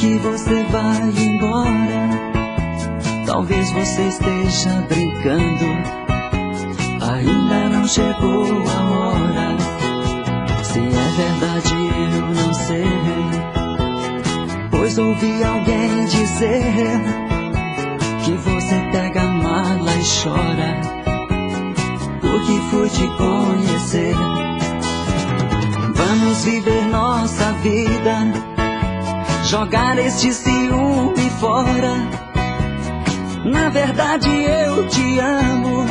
que você vai embora. Talvez você esteja brincando, ainda não chegou a hora. Se é verdade eu não sei, pois ouvi alguém dizer que você pega a mala e chora, porque fui te conhecer. Vamos viver nossa vida, jogar este ciúme fora. Na verdade eu te amo,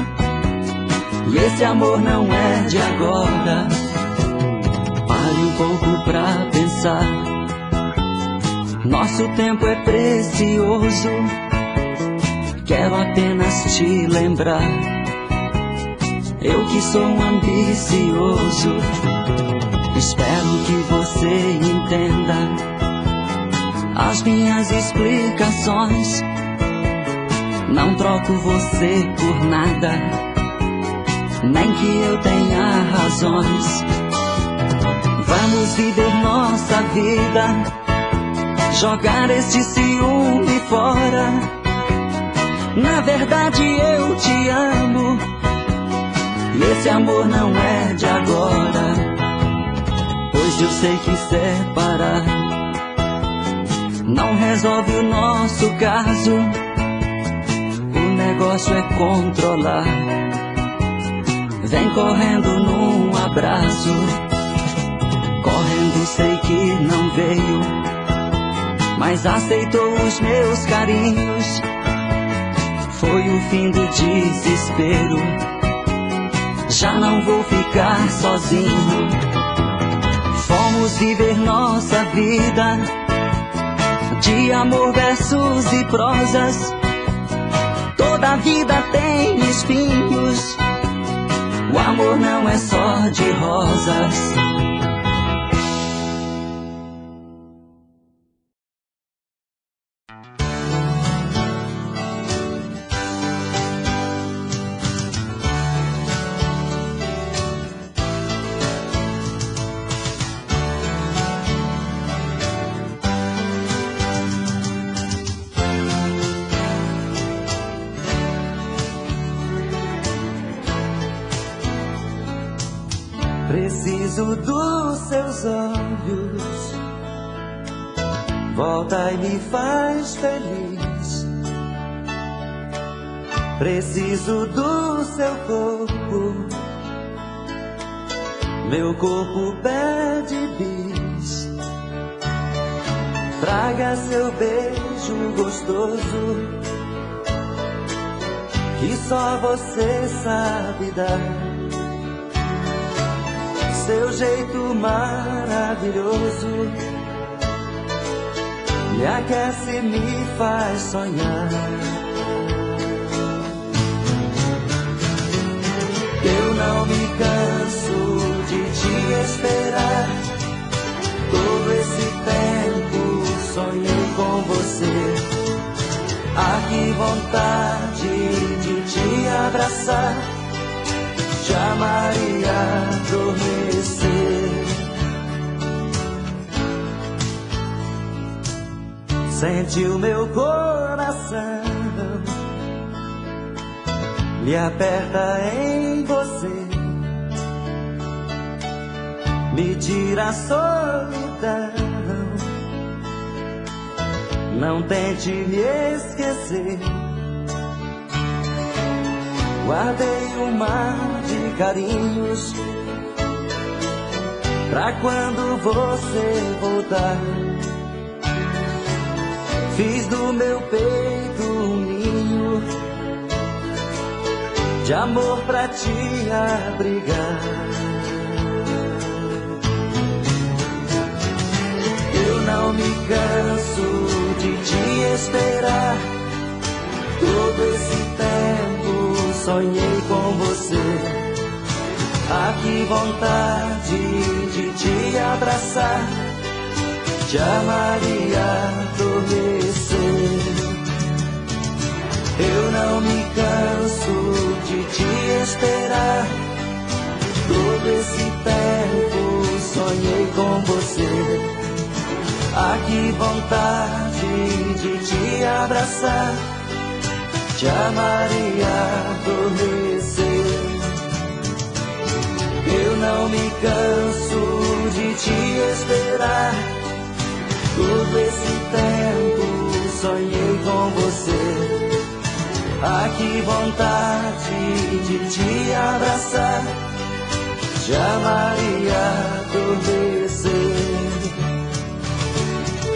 e esse amor não é de agora. Pare um pouco pra pensar, nosso tempo é precioso. Quero apenas te lembrar, eu que sou ambicioso. Espero que você entenda as minhas explicações. Não troco você por nada, nem que eu tenha razões. Vamos viver nossa vida, jogar este ciúme fora. Na verdade eu te amo, e esse amor não é de agora. Pois eu sei que separar não resolve o nosso caso. O negócio é controlar. Vem correndo num abraço, correndo sei que não veio, mas aceitou os meus carinhos. Foi o fim do desespero, já não vou ficar sozinho. Fomos viver nossa vida, de amor, versos e prosas. Toda vida tem espinhos, o amor não é só de rosas. Preciso dos seus olhos, volta e me faz feliz. Preciso do seu corpo, meu corpo pede bis. Traga seu beijo gostoso, que só você sabe dar. Seu jeito maravilhoso me aquece, me faz sonhar. Eu não me canso de te esperar. Todo esse tempo sonhei com você. Ah, que vontade de te abraçar, te amar e adormecer. Sente o meu coração, me aperta em você, me tira a solidão. Não tente me esquecer. Guardei um mar de carinhos pra quando você voltar. Fiz do meu peito um ninho de amor pra te abrigar. Eu não me canso de te esperar. Todo esse tempo sonhei com você. Ah, que vontade de te abraçar, te amar e adormecer. Eu não me canso de te esperar. Todo esse tempo sonhei com você. Ah, que vontade de te abraçar, te amar e adormecer. Eu não me canso de te esperar. Todo esse tempo sonhei com você. Ah, que vontade de te abraçar, te amar e adormecer.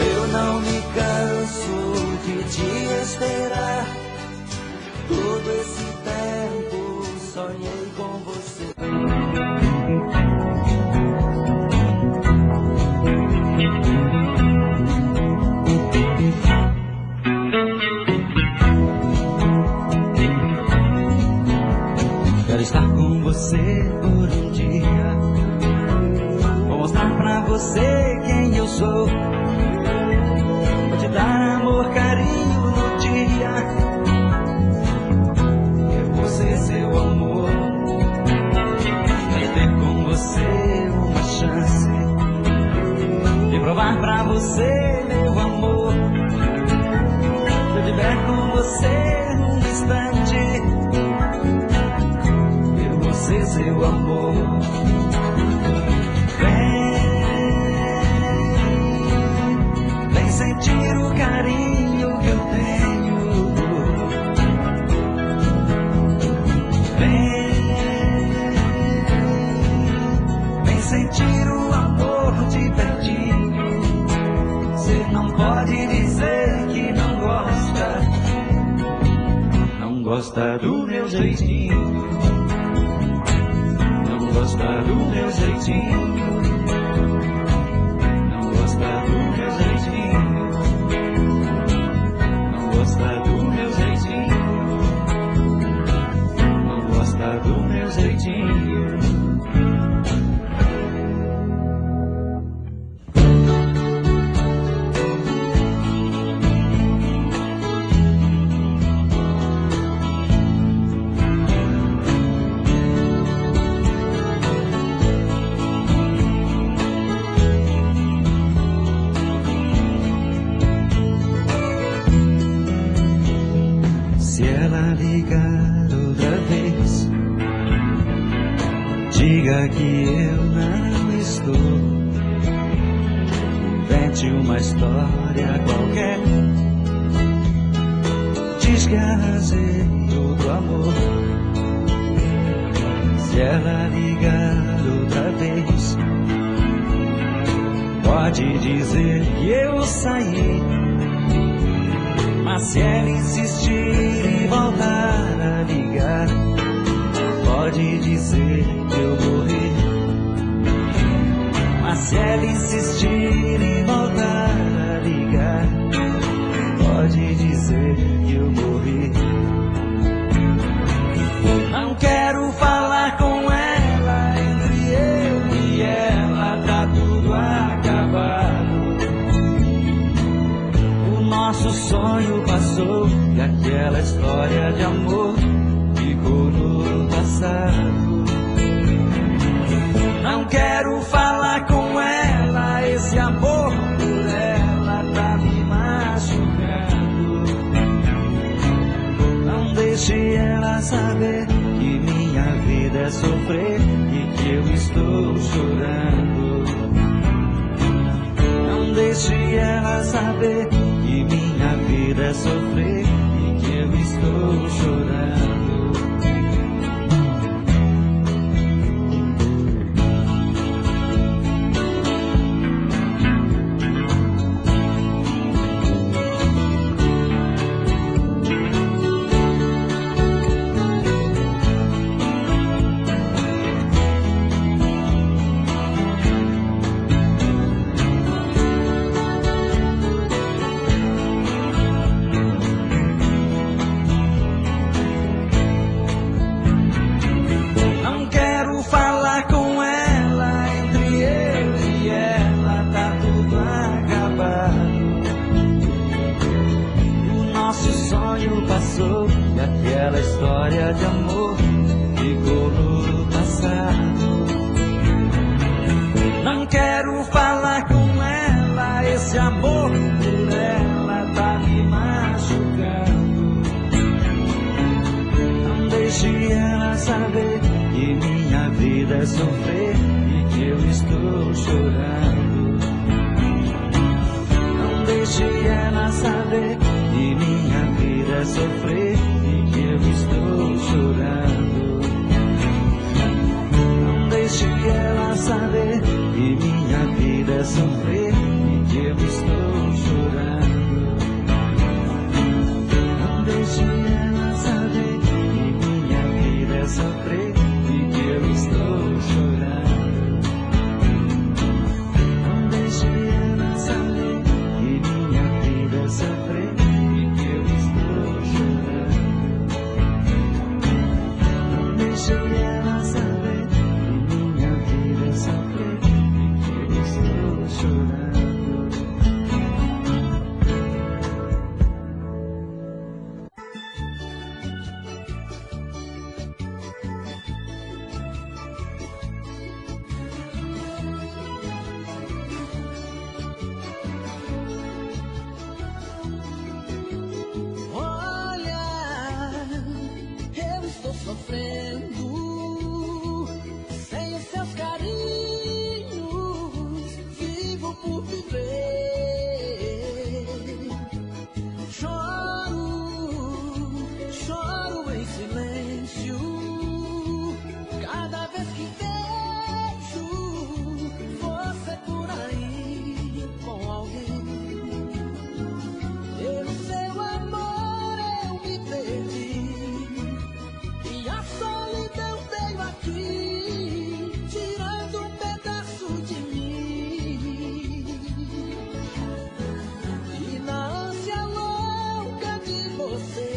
Eu não me canso de te esperar. Todo esse tempo sonhei com você. Quero estar com você por um dia. Vou mostrar pra você quem eu sou. Vou te dar amor, carinho no dia. Eu vou ser seu amor. Quero ter com você uma chance de provar pra você meu amor. Se eu tiver com você num instante, eu vou ser seu amor. Vem sentir o carinho que eu tenho. Vem sentir o amor de pertinho. Você não pode dizer que não gosta. Não gosta do meu jeitinho. Não gosta do meu jeitinho. Não gosta do meu jeitinho. Não gosta do meu jeitinho. Não gosta do meu jeitinho. Se ela ligar outra vez, diga que eu não estou. Invente uma história qualquer. Diz que arranjei outro amor. Se ela ligar outra vez, pode dizer que eu saí. Mas se ela insistir e voltar a ligar, pode dizer que eu morri. Mas se ela insistir e voltar a ligar, pode dizer que eu morri. Não quero falar com ela, entre eu e ela tá tudo acabado. Nosso sonho passou e aquela história de amor ficou no passado. Não quero falar com ela, esse amor por ela tá me machucando. Não deixe ela saber que minha vida é sofrer e que eu estou chorando. Não deixe ela saber que minha vida é sofrer e que eu estou chorando. Passou e aquela história de amor ficou no passado. Não quero falar com ela, esse esse amor por ela tá me machucando. Não deixe ela saber que minha vida é sofrer e que eu estou chorando. Não deixe ela saber que minha vida é sofrer e que eu estou chorando. Não deixe ela saber que minha vida é sofrer e que eu estou chorando. Não deixe ela saber que minha vida é sofrer e que eu estou chorando. Não deixe ela saber que minha vida é sofrer e que eu estou chorando. Não deixe ela saber que minha vida é sofrer e que eu estou chorando. Olha, eu estou sofrendo sem os seus carinhos, vivo por viver. Choro em silêncio, cada vez que vejo você por aí com alguém. Pelo seu amor eu me perdi e a solidão veio aqui, tirando um pedaço de mim. E na ânsia louca de você,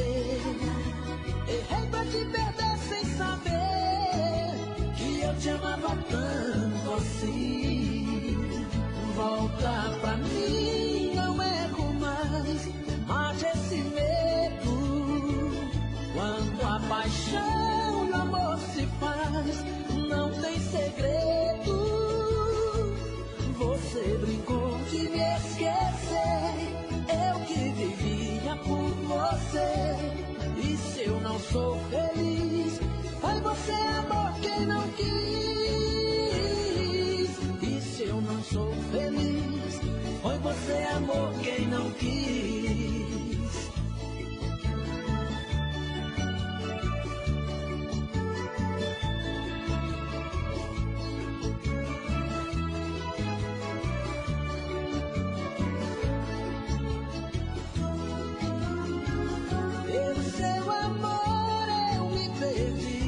errei pra te perder sem saber que eu te amava tanto assim. Volta pra mim, não erro mais, mate esse medo. Quando a paixão e o amor se faz, não tem segredo. Você brincou de me esquecer, eu que vivia por você. E se eu não sou feliz, foi você, amor, quem não quis. E se eu não sou feliz, foi você, amor, quem não quis. Pelo seu amor eu me perdi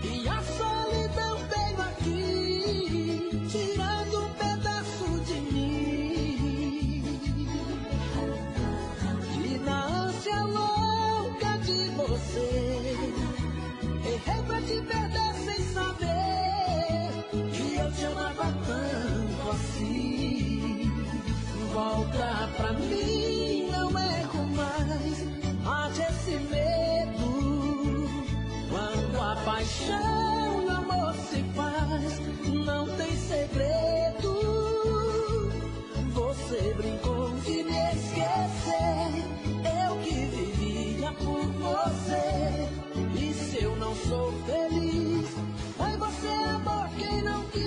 e a solidão veio aqui, tirando um pedaço de mim. E na ânsia louca de você, errei pra te perder sem saber que eu te amava tanto assim. Volta pra mim, não erro mais, mate esse medo. Quando a paixão e o amor se faz, não tem segredo. Você brincou de me esquecer, eu que vivia por você. E se eu não sou feliz, foi você, amor, quem não quis.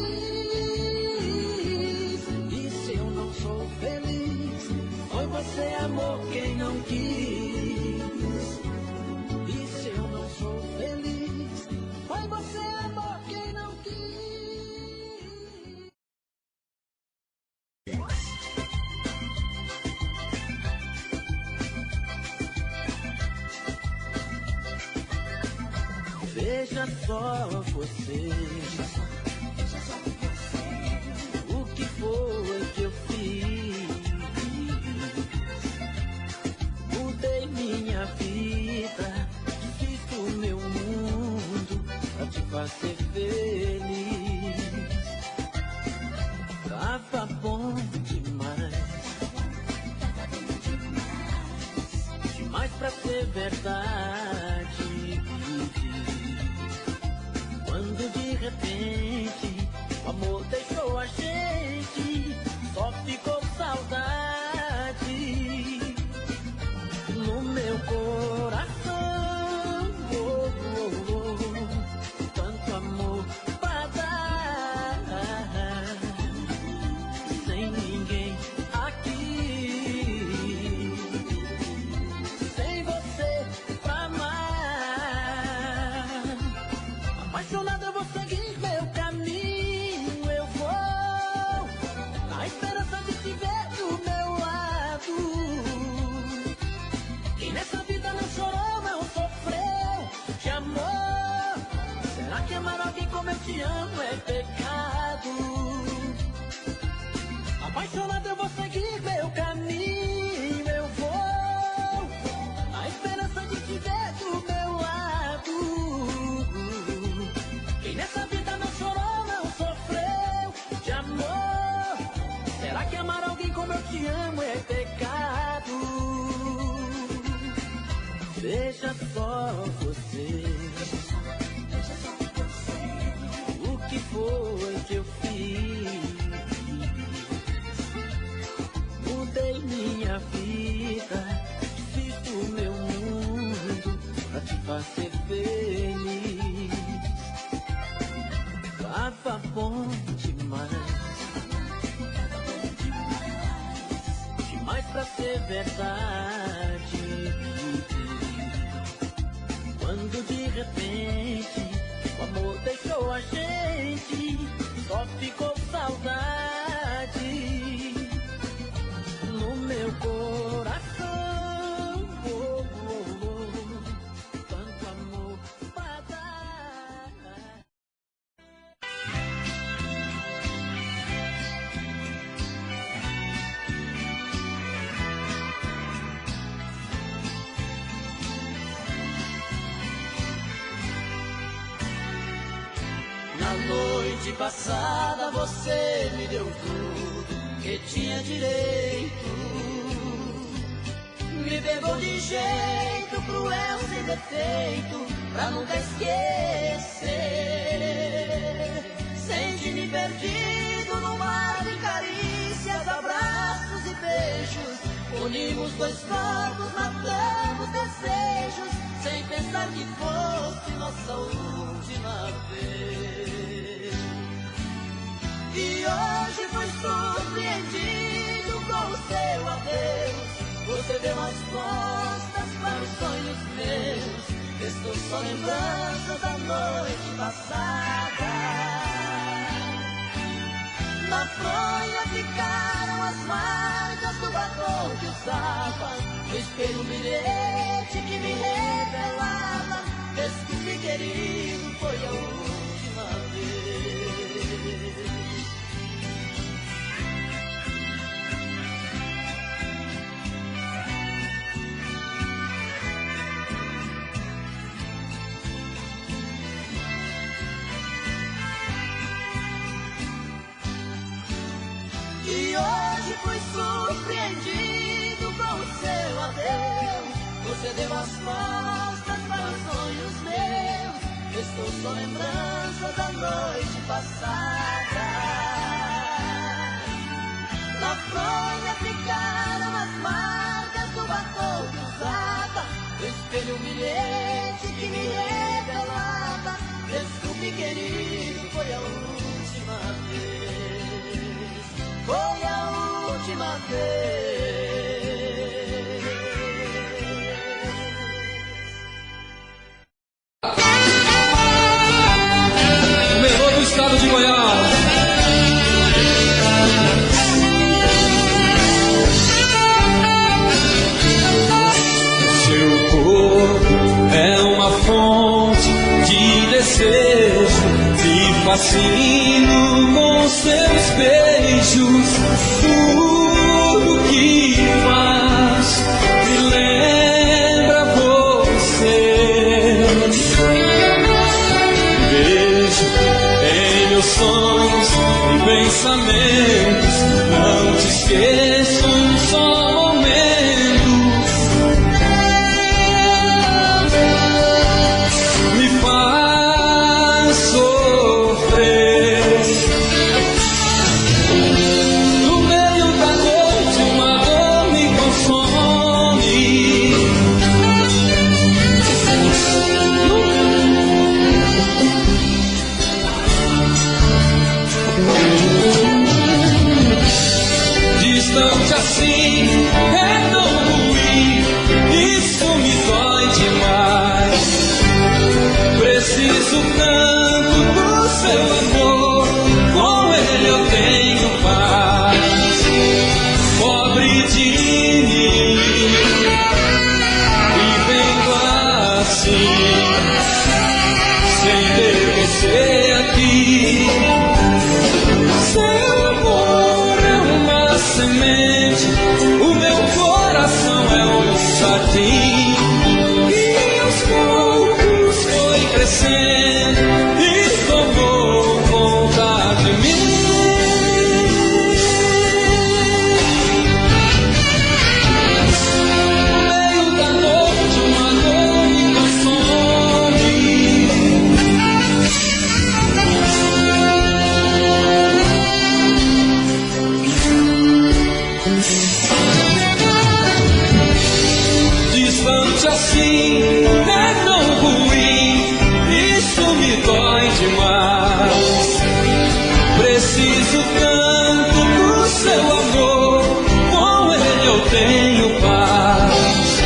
E se eu não sou feliz, foi você, amor, quem não quis. E se eu não sou feliz, foi você, amor, quem não quis. Veja só você, o que foi que eu fiz. Mudei minha vida, fiz o meu mundo pra te fazer feliz. Tava bom demais, demais pra ser verdade. Quando de repente o amor deixou a gente, só ficou apaixonado eu vou seguir meu caminho, eu vou na esperança de te ver do meu lado. Quem nessa vida não chorou, não sofreu de amor. Será que amar alguém como eu te amo é pecado? Veja só você, o que foi que eu fiz? Mudei minha vida, fiz do meu mundo pra te fazer feliz. Tava bom demais pra ser verdade. Quando de repente o amor deixou a gente, só ficou saudade no meu coração. Tanto amor pra dar. Na noite passada você me deu tudo que tinha direito. Me pegou de jeito cruel, sem defeito, pra nunca esquecer. Senti-me perdido no mar de carícias, abraços e beijos. Unimos dois corpos, matamos desejos, sem pensar que fosse nossa última vez. E hoje fui surpreendido com o seu adeus. Você deu as costas para os sonhos meus. Restou só lembrança da noite passada. Na fronha ficaram as marcas do batom que usava. No espelho um bilhete que me revelava: desculpe, querido, foi a última vez. E hoje fui surpreendido com o seu adeus. Você deu as costas para os sonhos meus. Restou só lembrança da noite passada. Na fronha ficaram as marcas do batom que usava. No espelho um bilhete que me revelava: desculpe, querido, foi a última vez. Foi a última vez. O melhor do estado de Goiás. Seu corpo é uma fonte de desejo, te fascino com seus beijos. Tudo que faz me lembra você. Vejo em meus sonhos e pensamentos, não te esqueço um só momento. Me faz sofrer. tenho paz.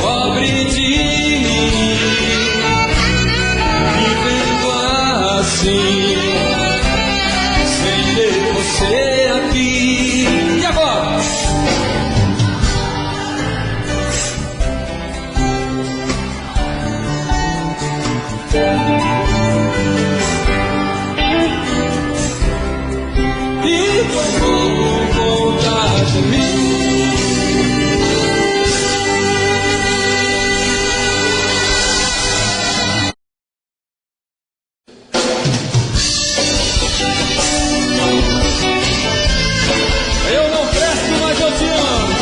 Pobre de mim, vivendo assim, sem ter você aqui. E agora? E como voltar de mim? Eu não presto, mas eu te amo.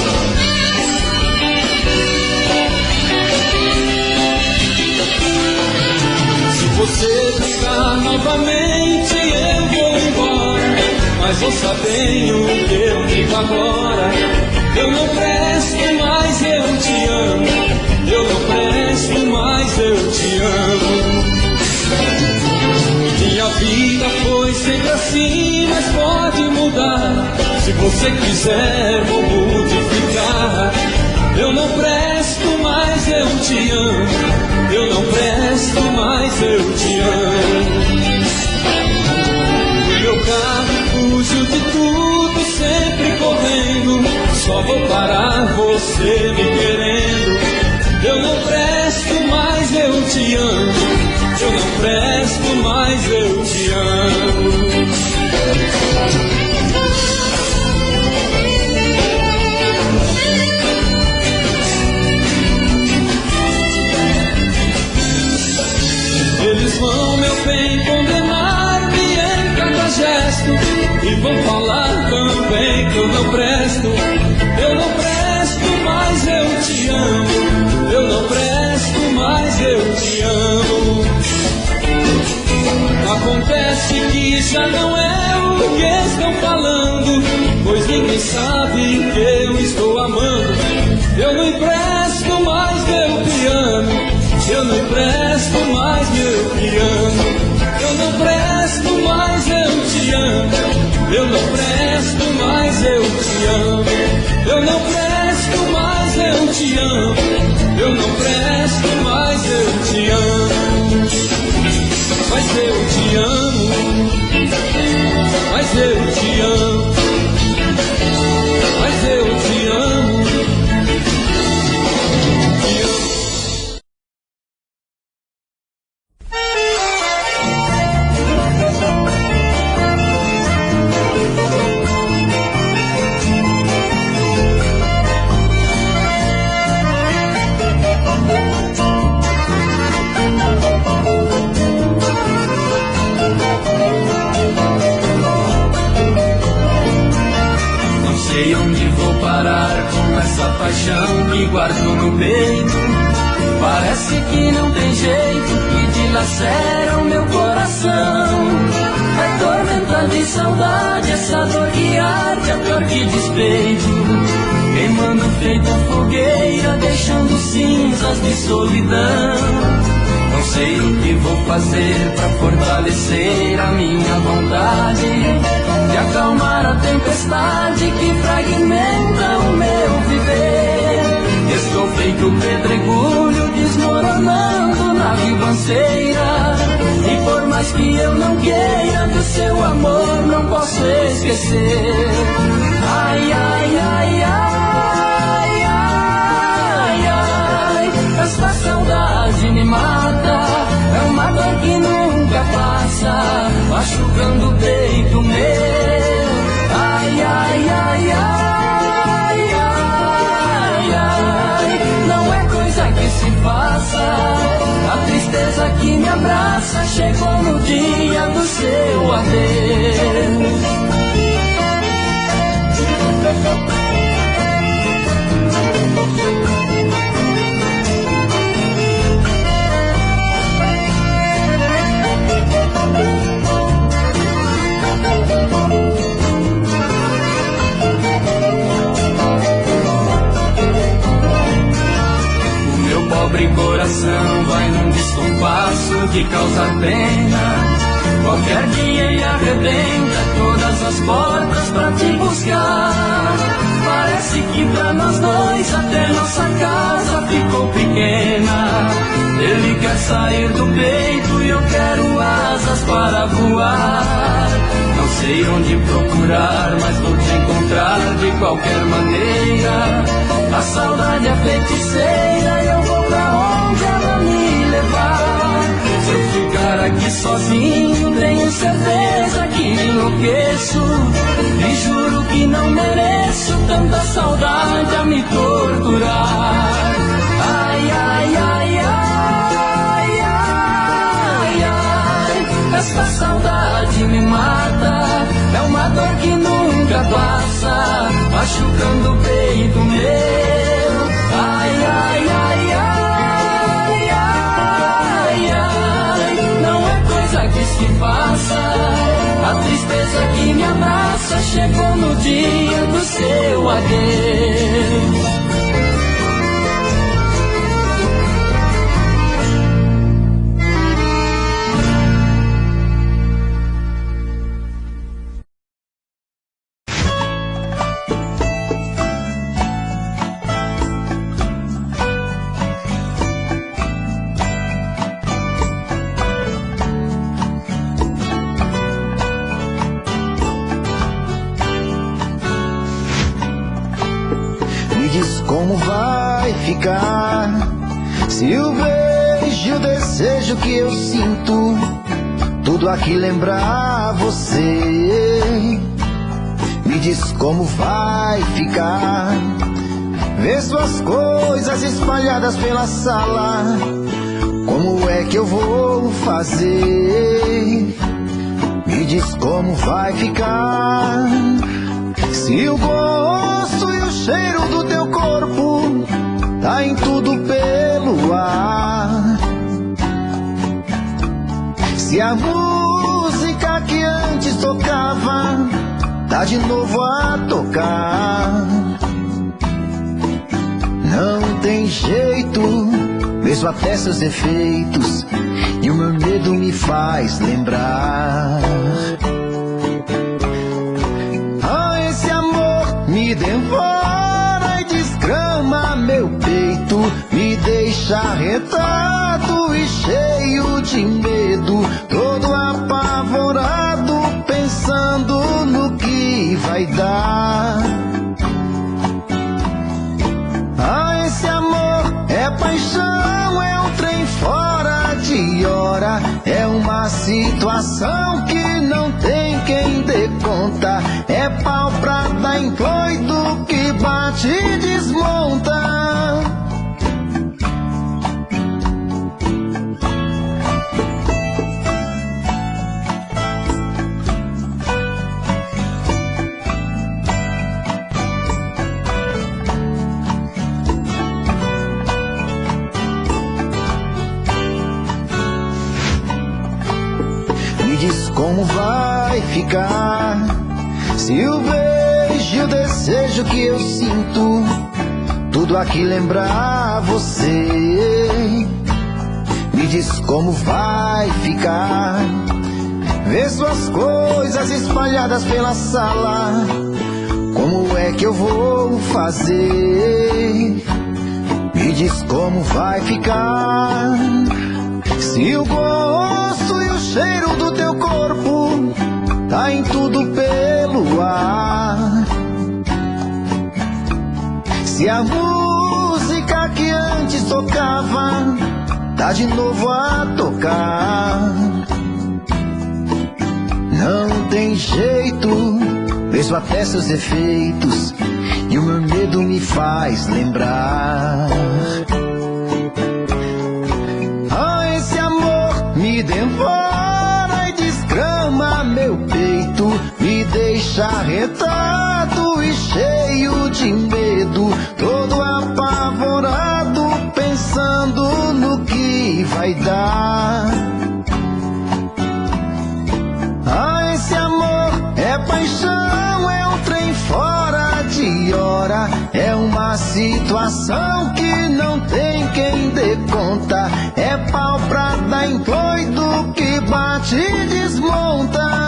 Se você ficar novamente, eu vou embora. Mas ouça bem o que eu digo agora. Eu não presto, mas eu te amo. Eu não presto, mas eu te amo. Minha vida foi sempre assim, mas pode mudar. Se você quiser, vou modificar. Eu não presto, mas eu te amo. Eu não presto, mas eu te amo. O meu carro fugiu de tudo, sempre correndo. Só vou parar você me querendo. Eu não presto, mas eu te amo. Eu não presto, mas eu te amo. Eles vão, meu bem, condenar-me em cada gesto. E vão falar também que eu não presto. Eu não presto, mas eu te amo. Eu não presto, mas eu te amo. Acontece que já não é o que estão falando, pois ninguém sabe que eu estou amando. Eu não empresto mais meu piano. Eu não empresto mais meu piano. Eu não presto mais eu te amo. Eu não presto mais eu te amo. Eu não presto mais eu te amo. Eu não presto mais eu te amo. Mas eu te amo. Mas eu te amo. Mas eu te amo. Te amo. Sei onde vou parar com essa paixão que guardo no peito. Parece que não tem jeito, que dilacera o meu coração. É tormenta de saudade, essa dor que arde é pior que despeito. Queimando feito fogueira, deixando cinzas de solidão. Não sei o que vou fazer pra fortalecer a minha vontade de acalmar a tempestade que fragmenta o meu viver. Estou feito pedregulho desmoronando na ribanceira. E por mais que eu não queira, do seu amor não posso esquecer. Ai, ai, ai, ai, ai, ai, esta saudade me mata. É uma dor que nunca passa, machucando o peito meu. Ai, ai, ai, ai, ai, ai, não é coisa que se faça. A tristeza que me abraça chegou no dia do seu adeus. Pobre coração vai num descompasso de causar pena. Qualquer dia ele arrebenta todas as portas pra te buscar. Parece que pra nós dois até nossa casa ficou pequena. Ele quer sair do peito e eu quero asas para voar. Não sei onde procurar, mas vou te encontrar de qualquer maneira. A saudade é feiticeira e eu vou pra onde ela me levar. Se eu ficar aqui sozinho, tenho certeza que me enlouqueço. E juro que não mereço tanta saudade a me torturar. Ai, ai, ai, ai, ai, ai. Essa saudade me mata. É uma dor que nunca passa, machucando o peito meu. Ai, ai, ai, ai, ai, ai. Não é coisa que se faça. A tristeza que me abraça chegou no dia do seu adeus. Como vai ficar se o beijo e o desejo que eu sinto tudo aqui lembrar você? Me diz como vai ficar ver suas coisas espalhadas pela sala. Como é que eu vou fazer? Me diz como vai ficar se o gosto e o cheiro do teu corpo tá em tudo pelo ar. Se a música que antes tocava tá de novo a tocar. Não tem jeito, vejo até seus defeitos e o meu medo me faz lembrar. Me devora e desgrama meu peito, me deixa arretado e cheio de medo, todo apavorado, pensando no que vai dar. Ah, esse amor é paixão, é um trem fora de hora, é uma situação que não tem quem dê conta, é pau pra dar em doido que bate e desmonta. Me diz como vai ficar se o beijo e o desejo que eu sinto tudo aqui lembrar você? Me diz como vai ficar ver suas coisas espalhadas pela sala. Como é que eu vou fazer? Me diz como vai ficar se o gosto e o cheiro do teu corpo tá em tudo pelo ar. Se a música que antes tocava tá de novo a tocar. Não tem jeito, vejo até seus defeitos e o meu medo me faz lembrar. Ah, esse amor me devora e desgrama meu peito, me deixa arretado e cheio de medo, todo apavorado, pensando no que vai dar. Ah, esse amor é paixão, é um trem fora de hora, é uma situação que não tem quem dê conta, é pau pra dar em doido que bate e desmonta.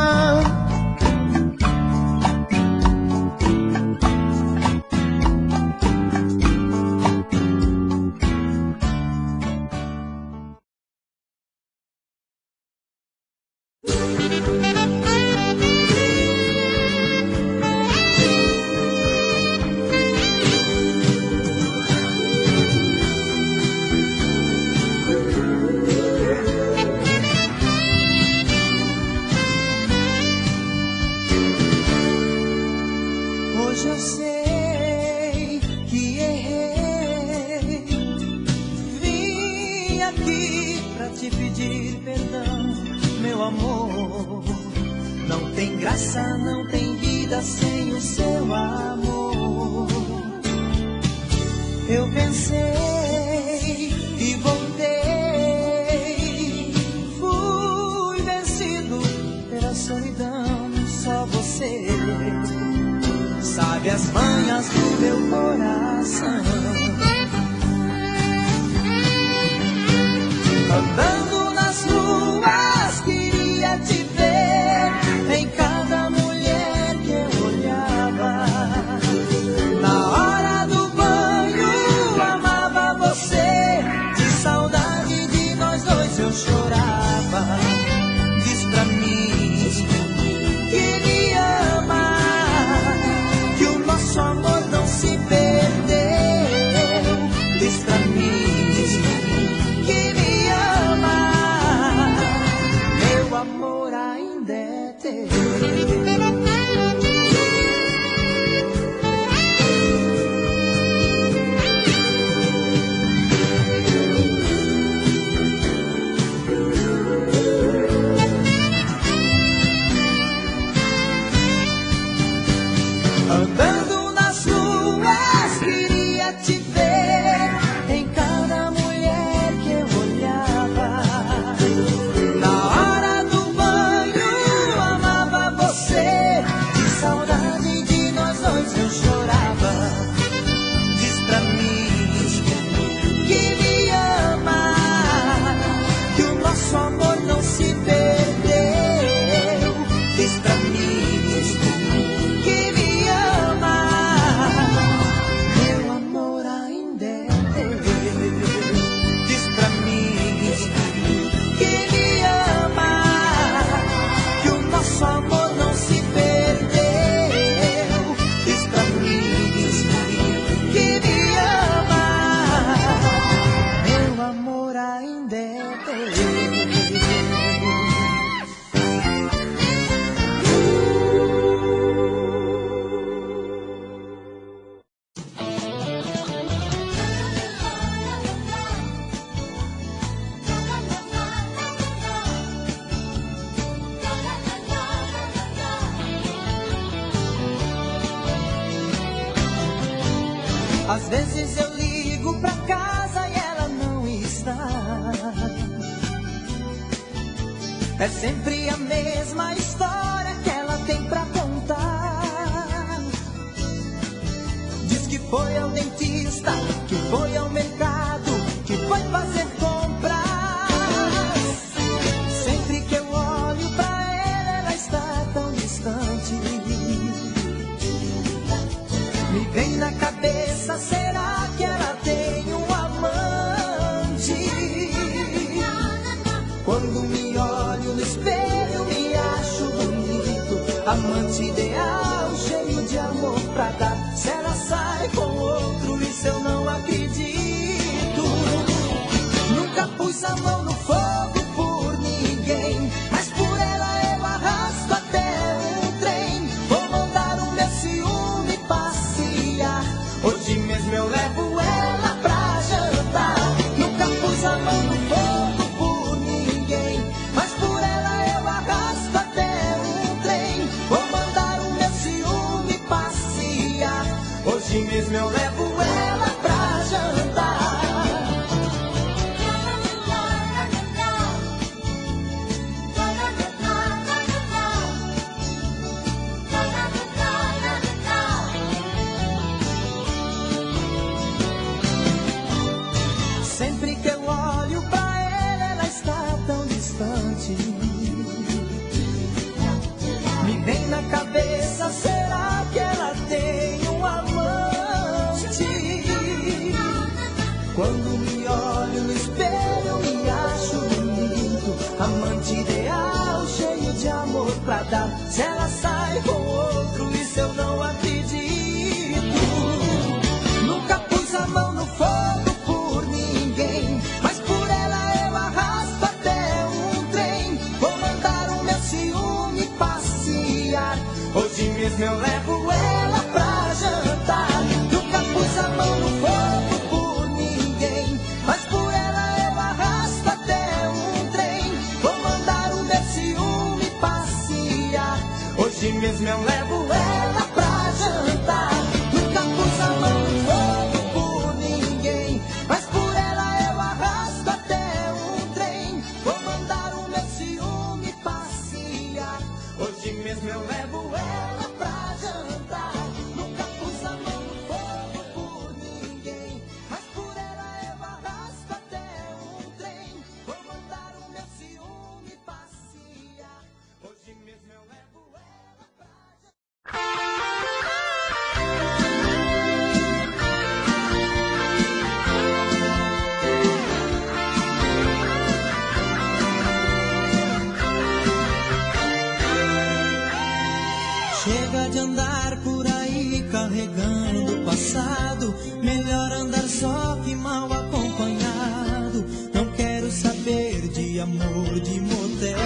te pedir perdão, meu amor. Não tem graça, não tem vida sem o seu amor. Eu pensei e voltei, fui vencido pela solidão. Só você sabe as manhas do meu coração. Andando nas ruas, queria te ver em cada mulher que eu olhava. Na hora do banho, amava você. De saudade de nós dois eu chorava. Diz pra mim que me ama, que o nosso amor não se perdeu. Diz pra mim que me ama, meu amor ainda é teu. Andando nas ruas, queria te ver em cada mulher que eu olhava. Na hora do banho, amava você. De saudade de nós dois eu chorava. Diz pra mim que me ama, que o nosso amor não se perdeu. Diz pra mim que me ama, meu amor ainda é teu. Diz pra mim que me ama, que o nosso amor não se perdeu. Diz pra mim que me ama, meu amor ainda é teu. Às vezes eu ligo pra casa e ela não está. É sempre a mesma história que ela tem pra contar. Diz que foi ao dentista, que foi ao mercado, que foi fazer compras. Sempre que eu olho pra ela está tão distante. Me vem na cabeça, será que ela tem um amante? Quando me olho no espelho, me acho bonito. Amante ideal, cheio de amor pra dar. Se ela sai com outro, isso eu não acredito. Nunca pus a mão no fogo por ninguém, mas por ela eu arrasto até um trem. Vou mandar o meu ciúme passear. Hoje mesmo eu levo ela pra jantar. Nunca pus a mão no fogo por ninguém, mas por ela eu arrasto até um trem. Vou mandar o meu ciúme passear. Hoje mesmo eu levo ela pra jantar. Sempre que eu olho pra ela, ela está tão distante. Me vem na cabeça, será que ela tem um amante? Quando me olho no espelho, me acho bonito. Amante ideal, cheio de amor pra dar. Se ela sai com outro, isso eu não acredito. Nunca pus a mão no fogo por ninguém, mas por ela eu arrasto até um trem. Vou mandar o meu ciúme passear. Hoje mesmo eu levo ela pra jantar. Nunca pus a mão no fogo por ninguém, mas por ela eu arrasto até um melhor andar só que mal acompanhado. Não quero saber de amor de motel.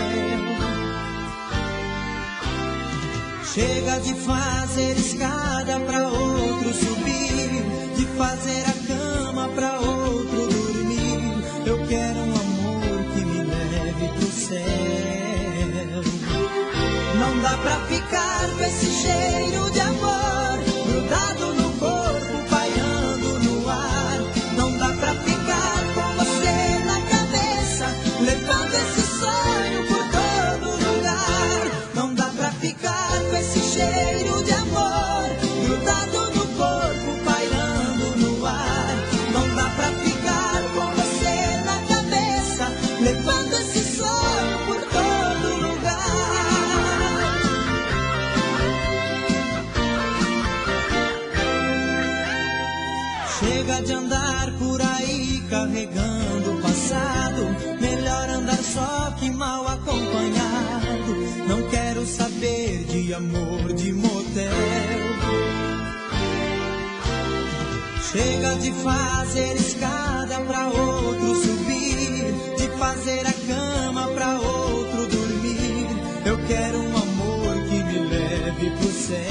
Chega de fazer escada pra outro subir, de fazer a cama pra outro dormir. Eu quero um amor que me leve pro céu. Não dá pra ficar com esse cheiro de amor grudado no corpo, pairando no ar. Não dá pra ficar com você na cabeça, levando esse sonho por todo lugar. Não dá pra ficar com esse cheiro de amor grudado no corpo, pairando no ar. Não dá pra ficar com você na cabeça, levando esse sonho por todo lugar. Chega de andar por aí carregando o passado, melhor andar só que mal acompanhado. Não quero saber de amor de motel. Chega de fazer escada pra outro subir, de fazer a cama pra outro dormir. Eu quero um amor que me leve pro céu.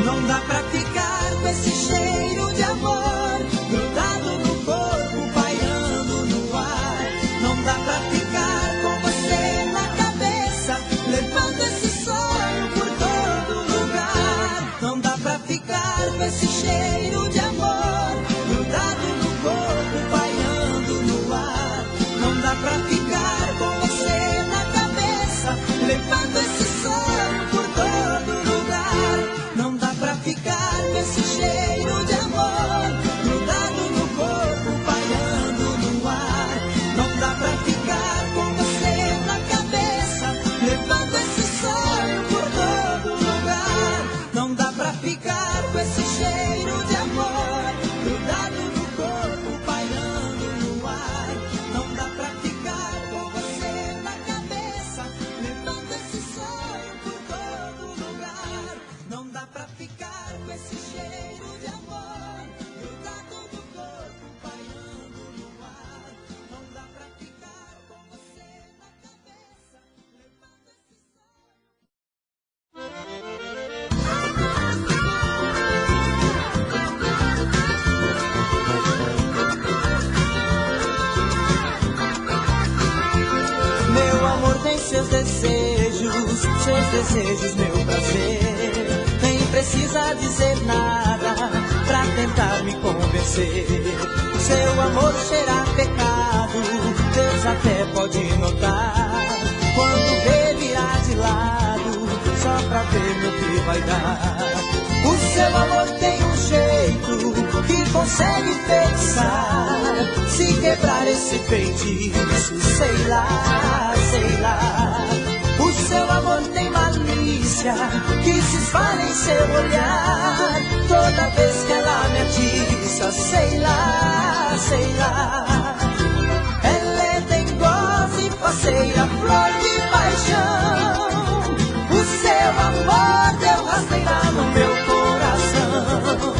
Não dá pra ficar com esse cheiro de amor grudado no corpo, pairando no ar. Não dá pra ficar com você na cabeça, levando esse sonho por todo lugar. Não dá pra ficar com esse cheiro de amor grudado no corpo, pairando no ar. Não dá pra ficar com você na cabeça, levando esse sonho por todo lugar. Não dá pra ficar com esse cheiro de amor grudado no corpo, pairando no ar. Não dá pra ficar com você na cabeça, levando esse sonho por todo lugar. Não dá pra ficar com esse cheiro de amor grudado no corpo, pairando no ar. Não dá pra ficar com você na cabeça, levando esse sonho por todo lugar. Não dá pra ficar com esse cheiro de amor grudado no corpo, pairando no ar. Não dá pra ficar com você na cabeça, levando esse sonho. Meu amor tem seus desejos, meu prazer. Nem precisa dizer nada pra tentar me convencer. Seu amor cheira a pecado, Deus até pode notar. Quando vê virar de lado, só pra ver no que vai dar. O seu amor tem um jeito que consegue fixar. Se quebrar esse feitiço, sei lá, sei lá. O seu amor tem malícia que se espalha em seu olhar. Toda vez que ela me atiça, sei lá, sei lá. Ela é dengosa e faceira, flor de paixão. O seu amor deu rasteira no meu coração.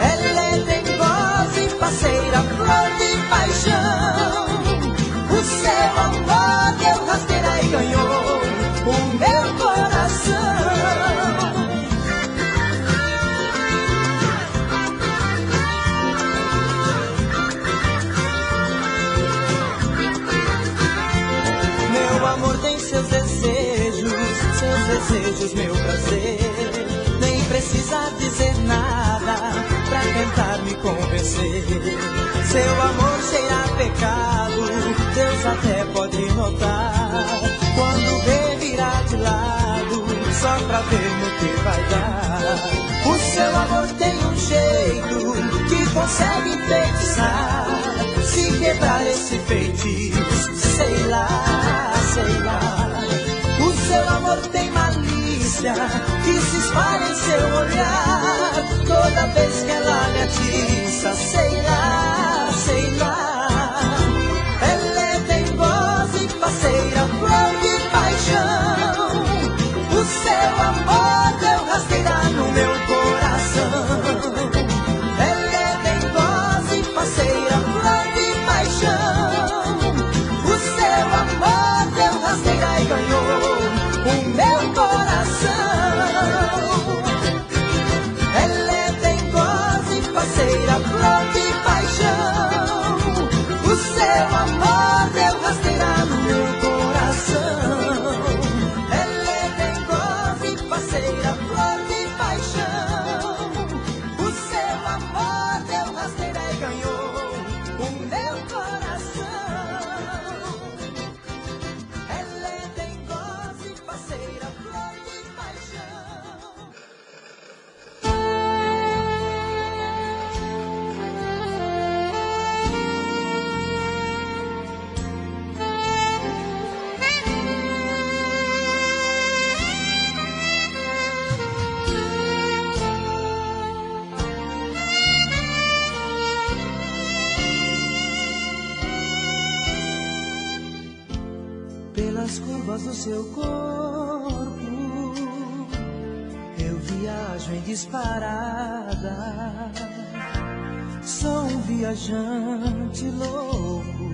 Ela é dengosa e faceira, flor de paixão. O seu amor deu rasteira e ganhou o meu coração. Meu amor tem seus desejos, meu prazer. Nem precisa dizer nada pra tentar me convencer. Seu amor cheira a pecado, Deus até pode notar. Quando vê virar de lado, só pra ver no que vai dar. O seu amor tem um jeito que consegue enfeitiçar. Se quebrar esse feitiço, sei lá, sei lá. O seu amor tem malícia que se espalha em seu olhar. Toda vez que ela me atiça, sei lá, sei lá. Ela é dengosa e faceira, flor de paixão. O seu amor deu rasteira no meu coração. Pelas curvas do seu corpo eu viajo em disparada. Sou um viajante louco,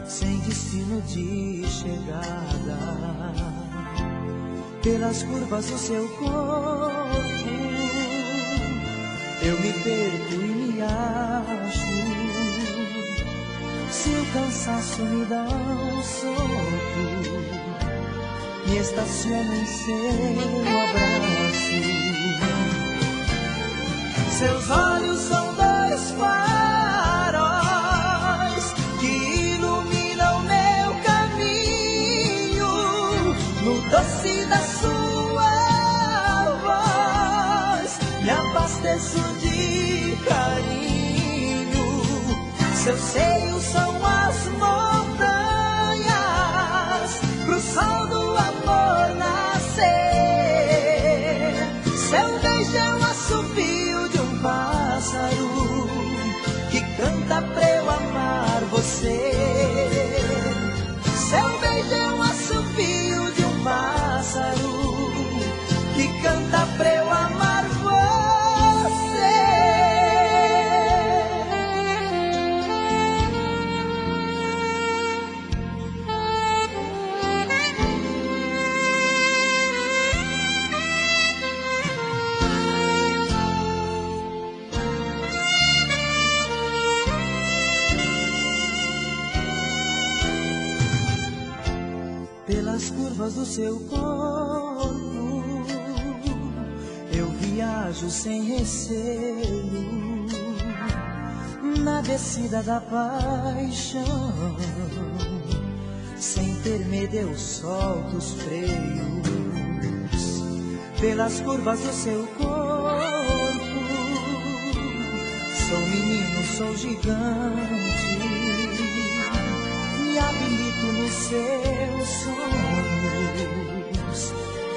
sem destino de chegada. Pelas curvas do seu corpo eu me perco e me acho. Se o cansaço me dá um soco, me estaciono em seu abraço. Seus olhos são dois faróis que iluminam meu caminho. No doce da sua voz me abasteço de carinho. Seus seios são as montanhas pro sol do amor nascer. Seu beijo é um assovio de um pássaro que canta pra eu amar você. Seu beijo é um assovio de um pássaro que canta pra eu amar você. Pelas curvas do seu corpo eu viajo sem receio. Na descida da paixão, sem ter medo eu solto os freios. Pelas curvas do seu corpo sou menino, sou gigante. Me habilito nos seus sonhos,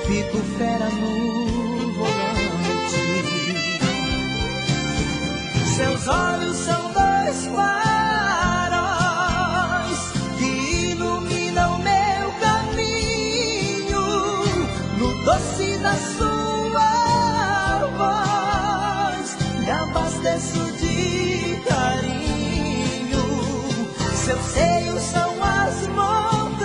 fico fera no volante. Seus olhos são dois faróis que iluminam meu caminho. No doce da sua voz me abasteço de carinho. Seus seios são as montanhas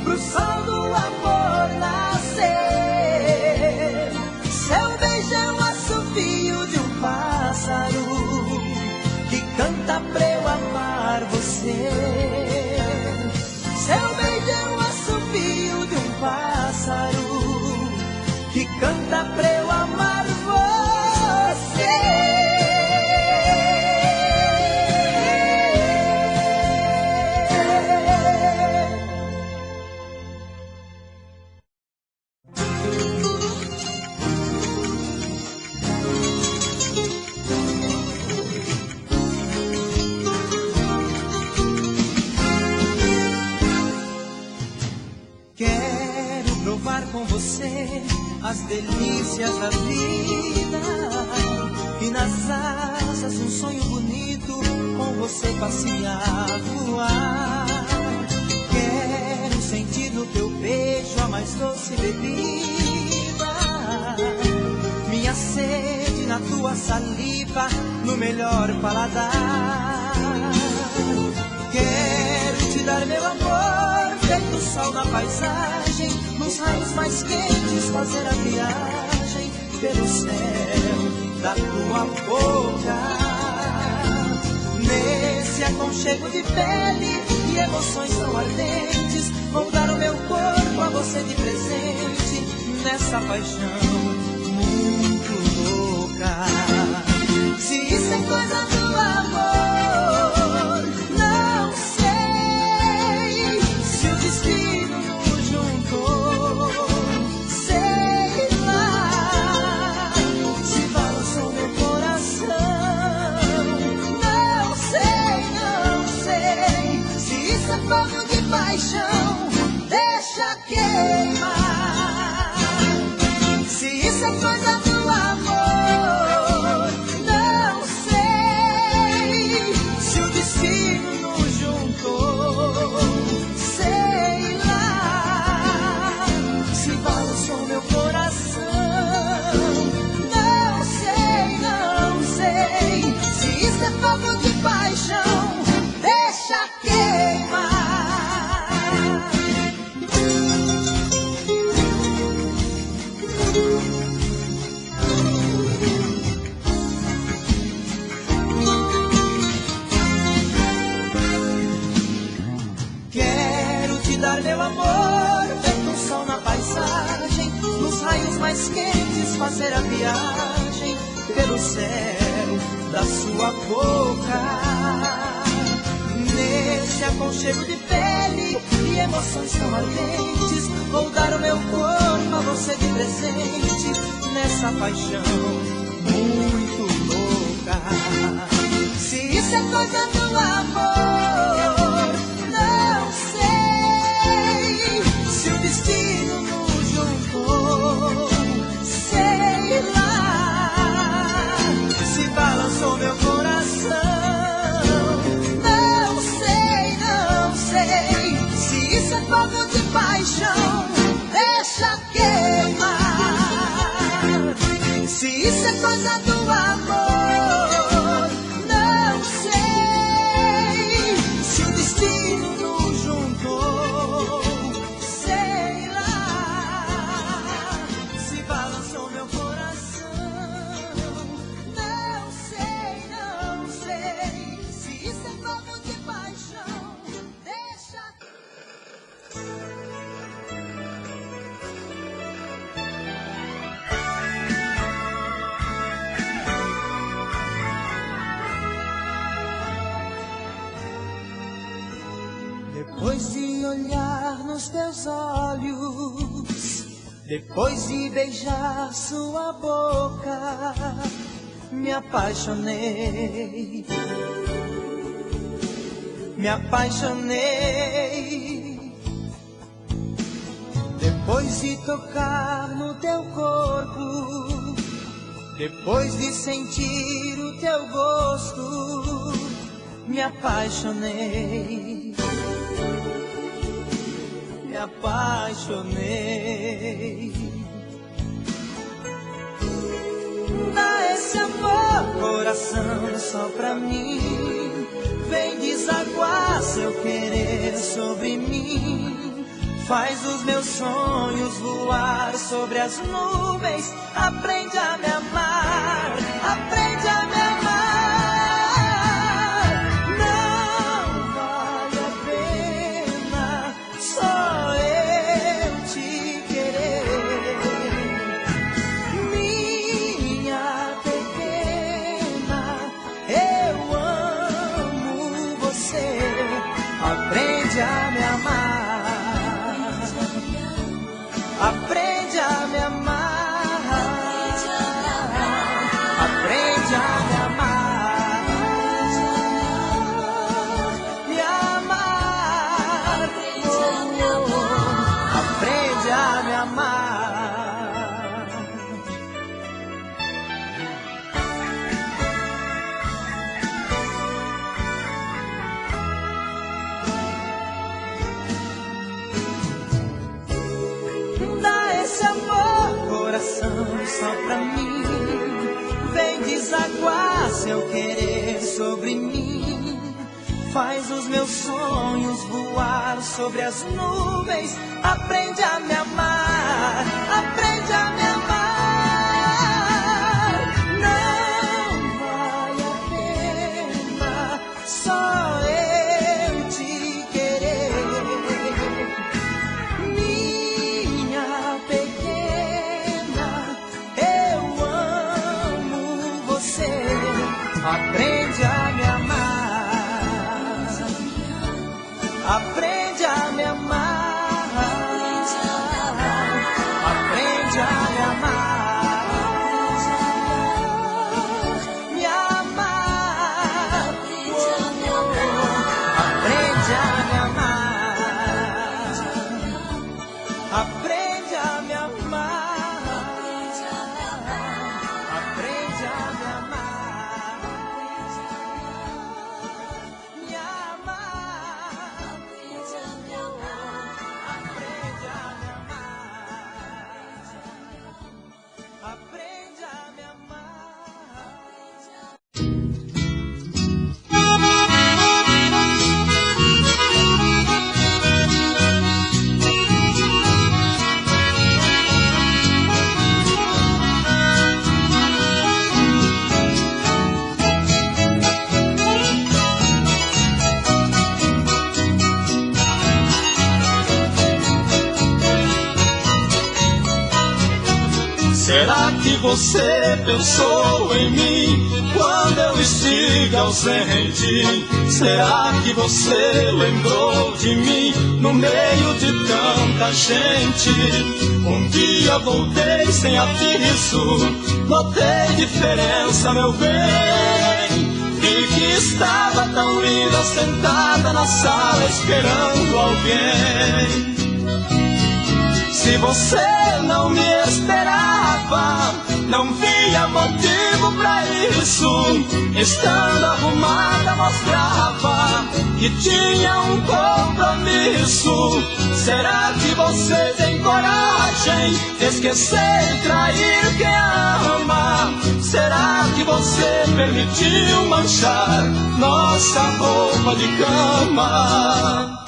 pro sol do amor nascer. Seu beijo é um assovio de um pássaro que canta pra eu amar você. Seu beijo é um assovio de um pássaro que canta pra eu amar você. Quero provar com você as delícias da vida e nas asas um sonho bonito com você passear, voar. Quero sentir no teu beijo a mais doce bebida, minha sede na tua saliva, no melhor paladar. Quero te dar meu amor, feito sol na paisagem, nos raios mais quentes fazer a viagem pelo céu da tua boca. Nesse aconchego de pele e emoções tão ardentes, vou dar o meu corpo a você de presente, nessa paixão muito louca. Se isso é coisa do amor, não sei se o destino nos juntou. Sei lá se balançou meu coração. Não sei se isso é fogo de paixão. Deixa queimar. Se isso é mais quentes, fazer a viagem pelo céu da sua boca. Nesse aconchego de pele e emoções tão ardentes, vou dar o meu corpo a você de presente, nessa paixão muito louca. Se isso é coisa do amor, não sei. Se o destino nos juntou, sei lá. Se balançou meu coração, não sei, não sei. Se isso é fogo de paixão, deixa queimar. Se isso é coisa do amor, não sei. Se o destino nos juntou, sei lá. Se balançou meu coração, não sei, não sei. Se isso é fogo de paixão, deixa. Depois de olhar nos teus olhos, depois de beijar sua boca, me apaixonei, me apaixonei. Depois de tocar no teu corpo, depois de sentir o teu gosto, me apaixonei, me apaixonei. Dá esse amor, coração, só pra mim. Vem desaguar seu querer sobre mim. Faz os meus sonhos voar sobre as nuvens. Aprende a me amar, aprende a me amar. Aprende a me amar, aprende a me amar, aprende a me amar, me amar, aprende a me amar. Só pra mim, vem desaguar seu querer sobre mim. Faz os meus sonhos voar sobre as nuvens. Aprende a me amar, aprende a me amar. Não vale a pena só eu te querer. Minha pequena, aprende a me amar, aprende a me amar, aprende a me amar, me amar, aprende a me amar, aprende a me amar, aprende a me amar. que você pensou em mim quando eu estive ausente? Será que você lembrou de mim no meio de tanta gente? Um dia voltei sem aviso, notei diferença, meu bem. Vi que estava tão linda, sentada na sala esperando alguém. Se você não me esperava, não via motivo pra isso. Estando arrumada mostrava que tinha um compromisso. Será que você tem coragem de esquecer e trair quem ama? Será que você permitiu manchar nossa roupa de cama?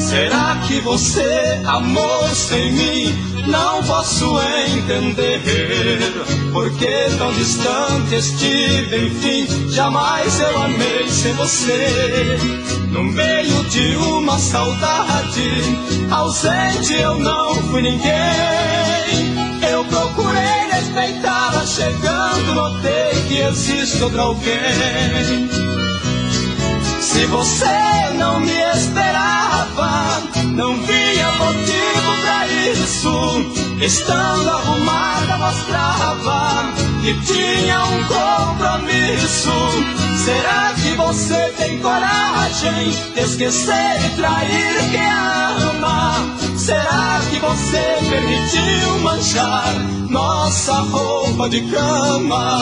Será que você amou sem mim? Não posso entender porque tão distante estive, enfim. Jamais eu amei sem você. No meio de uma saudade ausente eu não fui ninguém. Eu procurei respeitá-la, chegando notei que existe outra alguém. Se você não me esperava, não via motivo pra isso. Estando arrumada mostrava que tinha um compromisso. Será que você tem coragem de esquecer e trair quem ama? Será que você permitiu manchar nossa roupa de cama?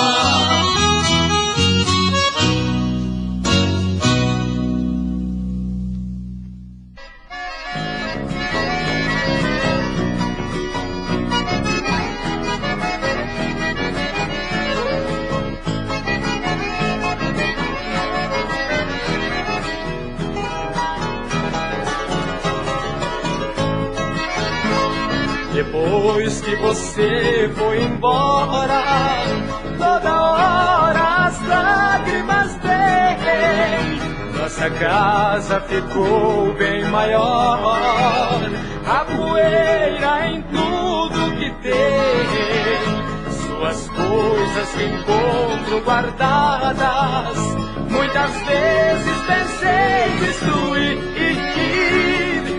Depois que você foi embora, toda hora as lágrimas dei. Nossa casa ficou bem maior, a poeira em tudo que tem. Suas coisas que encontro guardadas, muitas vezes pensei destruir.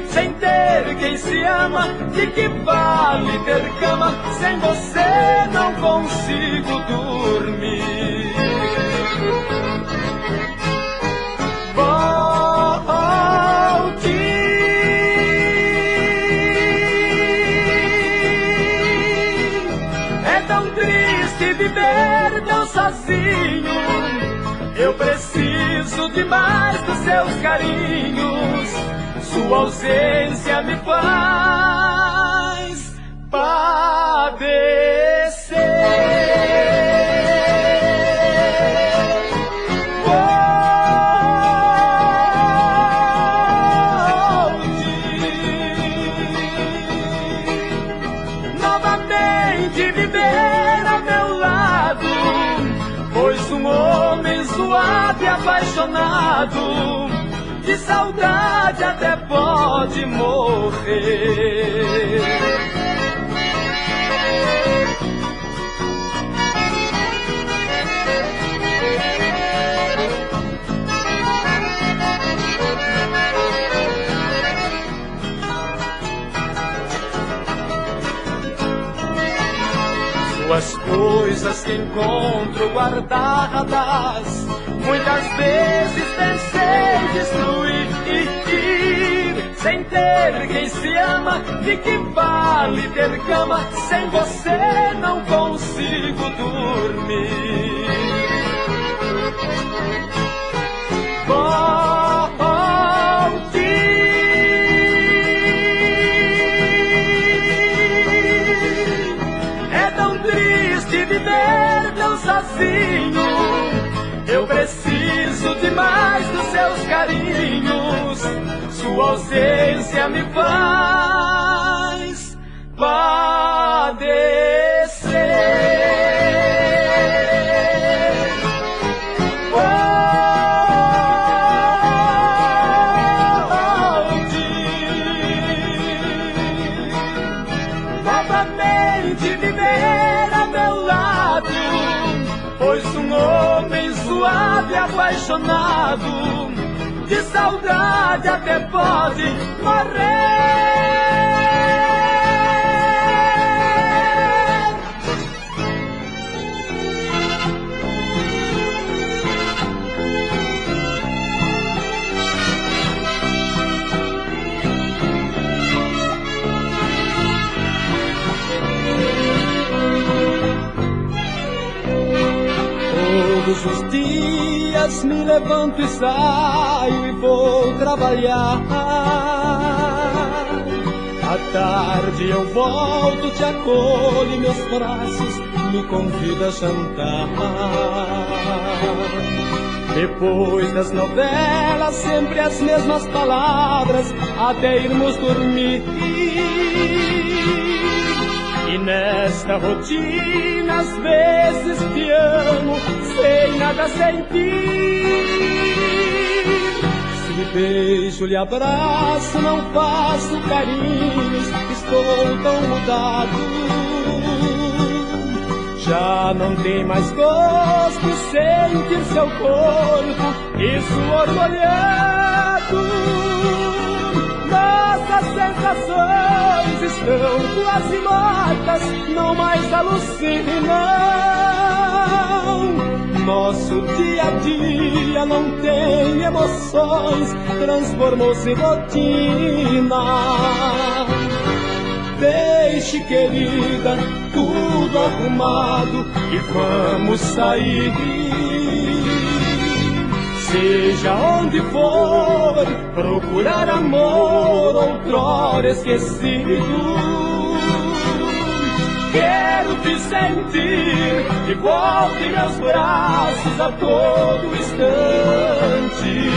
Sem ter quem se ama, de que vale ter cama? Sem você não consigo dormir. Volte. É tão triste viver tão sozinho. Eu preciso demais dos seus carinhos. Sua ausência me faz padecer. Volte novamente viver ao meu lado, pois um homem zoado e apaixonado de saudade até pode morrer. Suas coisas que encontro guardadas, muitas vezes pensei destruir e ir. Sem ter quem se ama, de que vale ter cama? Sem você não consigo dormir. Volte. É tão triste viver tão sozinho. Eu preciso Preciso demais dos seus carinhos, sua ausência me faz padecer. Novamente viver a meu lado, pois um homem suave e apaixonado de saudade até pode morrer. Todos os dias me levanto e saio e vou trabalhar. À tarde eu volto, te acolho em meus braços, me convida a jantar. Depois das novelas, sempre as mesmas palavras, até irmos dormir. E nesta rotina, às vezes te amo, sem nada sentir. Se beijo, lhe abraço, não faço carinhos, estou tão mudado. Já não tem mais gosto sentir seu corpo e suor molhado. Nossas sensações estão quase mortas, não mais alucinam. Nosso dia a dia não tem emoções, transformou-se em rotina. Deixe, querida, tudo arrumado e vamos sair. Seja onde for, procurar amor outrora esquecido. Quero te sentir de volta em meus braços a todo instante.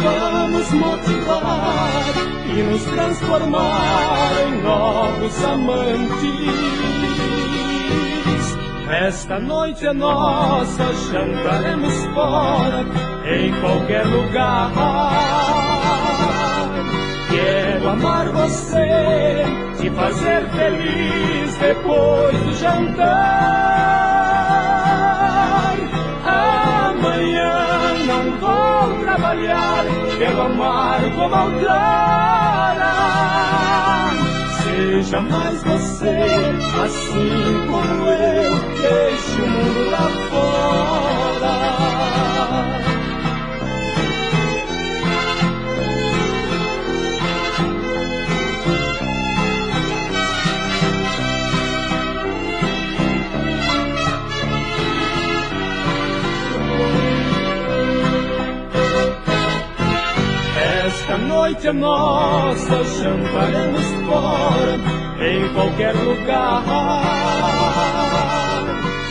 Vamos motivar e nos transformar em novos amantes. Esta noite é nossa, jantaremos fora, em qualquer lugar. Quero amar você, te fazer feliz depois do jantar. Amanhã não vou trabalhar, quero amar como outrora. Seja mais você, assim como eu, deixe o mundo lá fora. Esta noite é nossa, jantaremos fora, em qualquer lugar.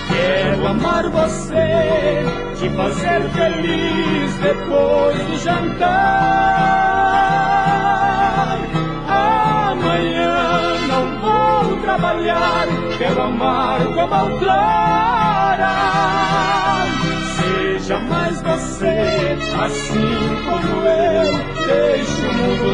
Quero amar você, te fazer feliz depois do jantar. Amanhã não vou trabalhar, quero amar como outrora. Seja mais você, assim como eu, deixe o mundo